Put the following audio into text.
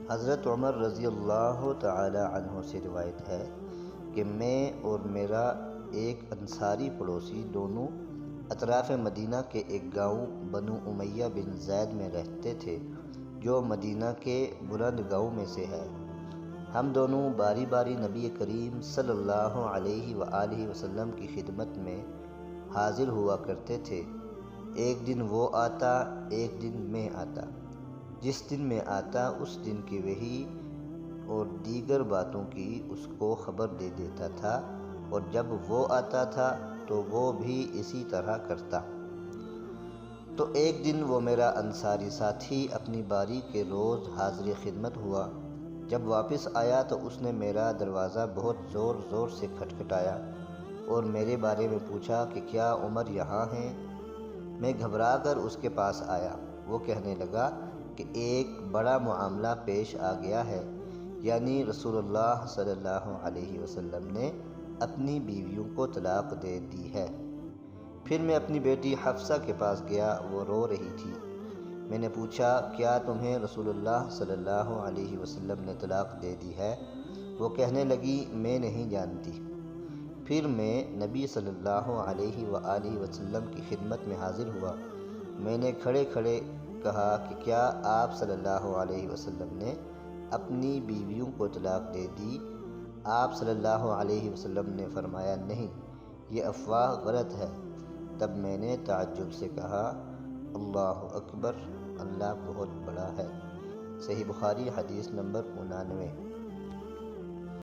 حضرت عمر رضی اللہ تعالی عنہ سے روایت ہے کہ میں اور میرا ایک انصاری پڑوسی دونوں اطراف مدینہ کے ایک گاؤں بنو امیہ بن زید میں رہتے تھے جو مدینہ کے بلند گاؤں میں سے ہے۔ ہم دونوں باری باری نبی کریم صلی اللہ علیہ وآلہ وسلم کی خدمت میں حاضر ہوا کرتے تھے۔ ایک دن وہ آتا، ایک دن میں آتا۔ جس دن میں آتا اس دن کی وحی اور دیگر باتوں کی اس کو خبر دے دیتا تھا، اور جب وہ آتا تھا تو وہ بھی اسی طرح کرتا۔ تو ایک دن وہ میرا انصاری ساتھی اپنی باری کے روز حاضر خدمت ہوا۔ جب واپس آیا تو اس نے میرا دروازہ بہت زور زور سے کھٹکھٹایا اور میرے بارے میں پوچھا کہ کیا عمر یہاں ہیں؟ میں گھبرا کر اس کے پاس آیا۔ وہ کہنے لگا کہ ایک بڑا معاملہ پیش آ گیا ہے، یعنی رسول اللہ صلی اللہ علیہ وسلم نے اپنی بیویوں کو طلاق دے دی ہے۔ پھر میں اپنی بیٹی حفصہ کے پاس گیا، وہ رو رہی تھی۔ میں نے پوچھا کیا تمہیں رسول اللہ صلی اللہ علیہ وسلم نے طلاق دے دی ہے؟ وہ کہنے لگی میں نہیں جانتی۔ پھر میں نبی صلی اللہ علیہ وآلہ وسلم کی خدمت میں حاضر ہوا۔ میں نے کھڑے کھڑے کہا کہ کیا آپ صلی اللہ علیہ وسلم نے اپنی بیویوں کو طلاق دے دی؟ آپ صلی اللہ علیہ وسلم نے فرمایا نہیں، یہ افواہ غلط ہے۔ تب میں نے تعجب سے کہا اللہ اکبر، اللہ بہت بڑا ہے۔ صحیح بخاری حدیث نمبر 99۔